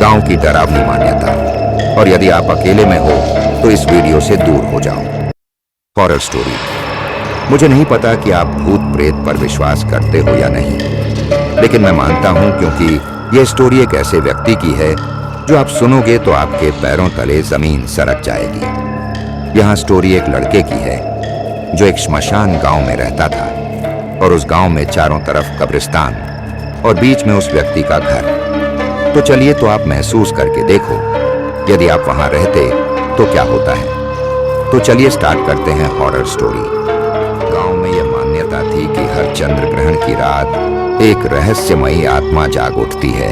गांव की डरावनी मान्यता। और यदि आप अकेले में हो तो इस वीडियो से दूर हो जाओ। Horror story. मुझे नहीं पता कि आप भूत प्रेत पर विश्वास करते हो या नहीं, लेकिन मैं मानता हूं क्योंकि यह स्टोरी एक ऐसे व्यक्ति की है जो आप सुनोगे तो आपके पैरों तले जमीन सरक जाएगी। यहां स्टोरी एक लड़के की है जो एक श्मशान गांव में रहता था और उस गांव में चारों तरफ कब्रिस्तान और बीच में उस व्यक्ति का घर। तो चलिए तो आप महसूस करके देखो, यदि आप वहां रहते तो क्या होता है। तो चलिए स्टार्ट करते हैं हॉरर स्टोरी। गांव में यह मान्यता थी कि हर चंद्र ग्रहण की रात एक रहस्यमयी आत्मा जाग उठती है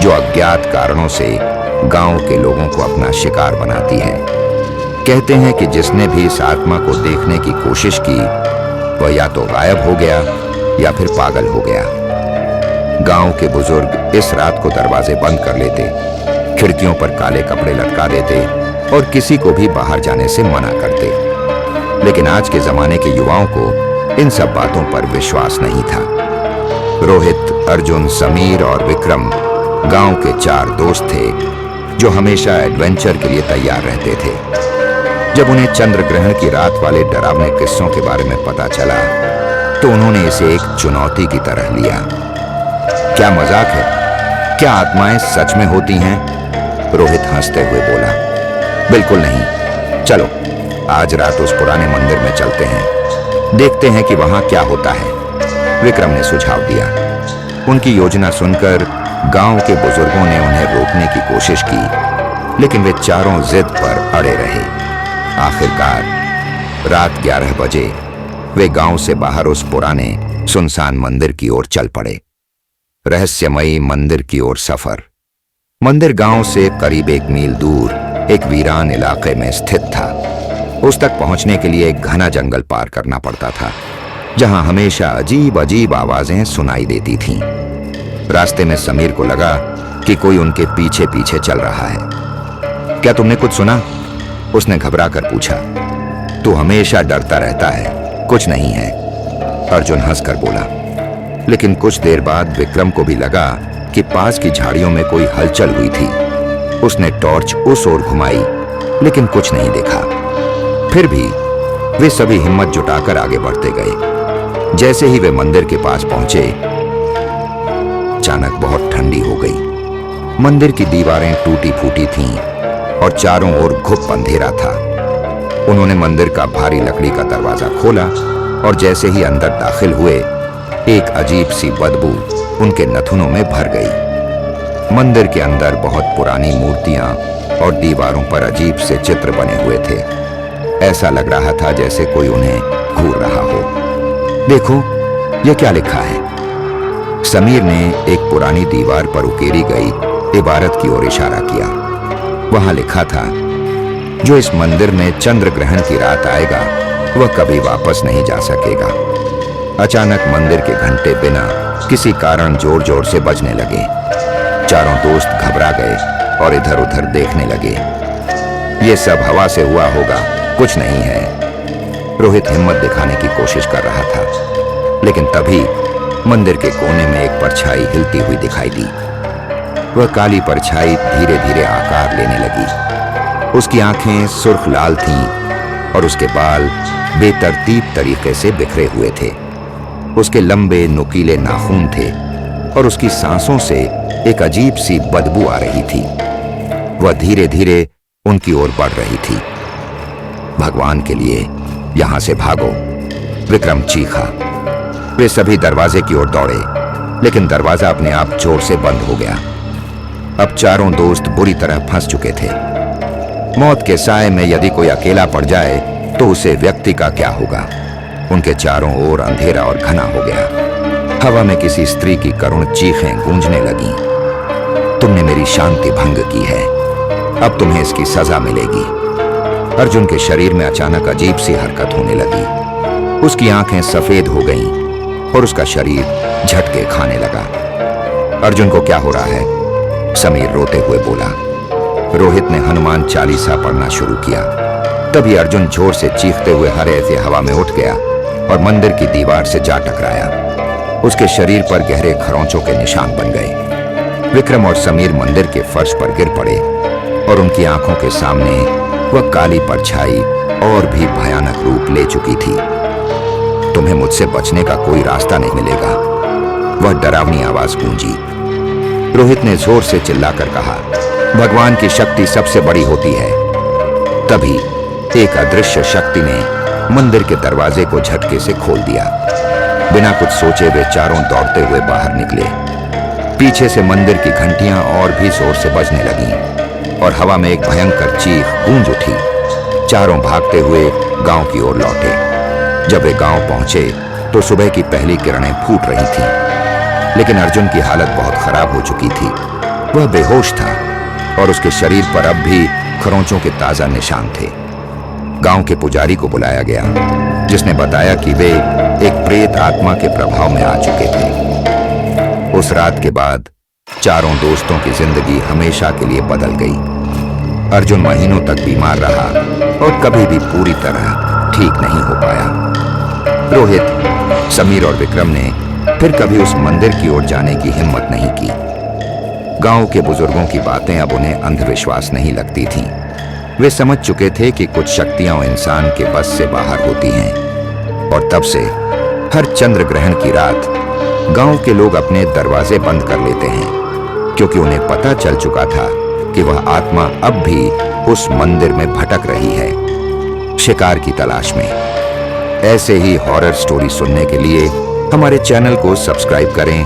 जो अज्ञात कारणों से गांव के लोगों को अपना शिकार बनाती है। कहते हैं कि जिसने भी इस आत्मा को देखने की कोशिश की वह या तो गायब हो गया या फिर पागल हो गया। गांव के बुजुर्ग इस रात को दरवाजे बंद कर लेते, खिड़कियों पर काले कपड़े लटका देते और किसी को भी बाहर जाने से मना करते। लेकिन आज के जमाने के युवाओं को इन सब बातों पर विश्वास नहीं था। रोहित, अर्जुन, समीर और विक्रम गांव के 4 दोस्त थे जो हमेशा एडवेंचर के लिए तैयार रहते थे। जब उन्हें चंद्र ग्रहण की रात वाले डरावने किस्सों के बारे में पता चला तो उन्होंने इसे एक चुनौती की तरह लिया। क्या मजाक है? क्या आत्माएं सच में होती हैं? रोहित हंसते हुए बोला, बिल्कुल नहीं। चलो आज रात उस पुराने मंदिर में चलते हैं, देखते हैं कि वहां क्या होता है। विक्रम ने सुझाव दिया। उनकी योजना सुनकर गांव के बुजुर्गों ने उन्हें रोकने की कोशिश की, लेकिन वे चारों जिद पर अड़े रहे। आखिरकार रात 11 बजे वे गांव से बाहर उस पुराने सुनसान मंदिर की ओर चल पड़े। रहस्यमयी मंदिर की ओर सफर। मंदिर गांव से करीब 1 मील दूर एक वीरान इलाके में स्थित था। उस तक पहुंचने के लिए एक घना जंगल पार करना पड़ता था, जहां हमेशा अजीब अजीब आवाजें सुनाई देती थीं। रास्ते में समीर को लगा कि कोई उनके पीछे पीछे चल रहा है। क्या तुमने कुछ सुना? उसने घबरा कर पूछा। तू हमेशा डरता रहता है, कुछ नहीं है, अर्जुन हंसकर बोला। लेकिन कुछ देर बाद विक्रम को भी लगा कि पास की झाड़ियों में कोई हलचल हुई थी। उसने टॉर्च उस ओर घुमाई, लेकिन कुछ नहीं देखा। फिर भी वे सभी हिम्मत जुटाकर आगे बढ़ते गए। जैसे ही वे मंदिर के पास पहुंचे, अचानक बहुत ठंडी हो गई। मंदिर की दीवारें टूटी फूटी थीं और चारों ओर घुप अंधेरा था। उन्होंने मंदिर का भारी लकड़ी का दरवाजा खोला और जैसे ही अंदर दाखिल हुए, एक अजीब सी बदबू उनके नथुनों में भर गई। मंदिर के अंदर बहुत पुरानी मूर्तियां और दीवारों पर अजीब से चित्र बने हुए थे। ऐसा लग रहा था जैसे कोई उन्हें घूर रहा हो। देखो, यह क्या लिखा है? समीर ने एक पुरानी दीवार पर उकेरी गई इबारत की ओर इशारा किया। वहां लिखा था, जो इस मंदिर में चंद्र ग्रहण की रात आएगा वह कभी वापस नहीं जा सकेगा। अचानक मंदिर के घंटे बिना किसी कारण जोर जोर से बजने लगे। चारों दोस्त घबरा गए और इधर उधर देखने लगे। ये सब हवा से हुआ होगा, कुछ नहीं है। रोहित हिम्मत दिखाने की कोशिश कर रहा था, लेकिन तभी मंदिर के कोने में एक परछाई हिलती हुई दिखाई दी। वह काली परछाई धीरे धीरे आकार लेने लगी। उसकी आंखें सुर्ख लाल थीं और उसके बाल बेतरतीब तरीके से बिखरे हुए थे। उसके लंबे नुकीले नाखून थे और उसकी सांसों से एक अजीब सी बदबू आ रही थी। वह धीरे धीरे उनकी ओर बढ़ रही थी। भगवान के लिए यहां से भागो, विक्रम चीखा। वे सभी दरवाजे की ओर दौड़े, लेकिन दरवाजा अपने आप जोर से बंद हो गया। अब चारों दोस्त बुरी तरह फंस चुके थे। मौत के साए में यदि कोई अकेला पड़ जाए तो उसे व्यक्ति का क्या होगा। उनके चारों ओर अंधेरा और घना हो गया। हवा में किसी स्त्री की करुण चीखें गूंजने लगीं। तुमने मेरी शांति भंग की है, अब तुम्हें इसकी सजा मिलेगी। अर्जुन के शरीर में अचानक अजीब सी हरकत होने लगी। उसकी आंखें सफेद हो गईं और उसका शरीर झटके खाने लगा। अर्जुन को क्या हो रहा है? समीर रोते हुए बोला। रोहित ने हनुमान चालीसा पढ़ना शुरू किया। तभी अर्जुन जोर से चीखते हुए हरे से हवा में उठ गया और मंदिर की दीवार से जा टकराया। उसके शरीर पर गहरे खरोंचों के निशान बन गए। विक्रम और समीर मंदिर के फर्श पर गिर पड़े और उनकी आंखों के सामने वह काली परछाई और भी भयानक रूप ले चुकी थी। तुम्हें मुझसे बचने का कोई रास्ता नहीं मिलेगा, वह डरावनी आवाज गूंजी। रोहित ने जोर से चिल्लाकर कहा, भगवान की शक्ति सबसे बड़ी होती है। तभी एक अदृश्य शक्ति ने मंदिर के दरवाजे को झटके से खोल दिया। बिना कुछ सोचे वे चारों दौड़ते हुए बाहर निकले। पीछे से मंदिर की घंटियां और भी जोर से बजने लगीं और हवा में एक भयंकर चीख गूंज उठी। चारों भागते हुए गांव की ओर लौटे। जब वे गांव पहुंचे तो सुबह की पहली किरणें फूट रही थीं, लेकिन अर्जुन की हालत बहुत खराब हो चुकी थी। वह बेहोश था और उसके शरीर पर अब भी खरोंचों के ताजा निशान थे। गांव के पुजारी को बुलाया गया, जिसने बताया कि वे एक प्रेत आत्मा के प्रभाव में आ चुके थे। उस रात के बाद चारों दोस्तों की जिंदगी हमेशा के लिए बदल गई। अर्जुन महीनों तक बीमार रहा और कभी भी पूरी तरह ठीक नहीं हो पाया। रोहित, समीर और विक्रम ने फिर कभी उस मंदिर की ओर जाने की हिम्मत नहीं की। गांव के बुजुर्गों की बातें अब उन्हें अंधविश्वास नहीं लगती थीं। वे समझ चुके थे कि कुछ शक्तियां इंसान के बस से बाहर होती हैं, और तब से हर चंद्र ग्रहण की रात गांव के लोग अपने दरवाजे बंद कर लेते हैं, क्योंकि उन्हें पता चल चुका था कि वह आत्मा अब भी उस मंदिर में भटक रही है, शिकार की तलाश में। ऐसे ही हॉरर स्टोरी सुनने के लिए हमारे चैनल को सब्सक्राइब करें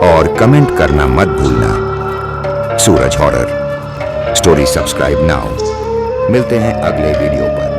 और कमेंट करना मत भूलना। सूरज हॉरर स्टोरी सब्सक्राइब नाउ। मिलते हैं अगले वीडियो पर।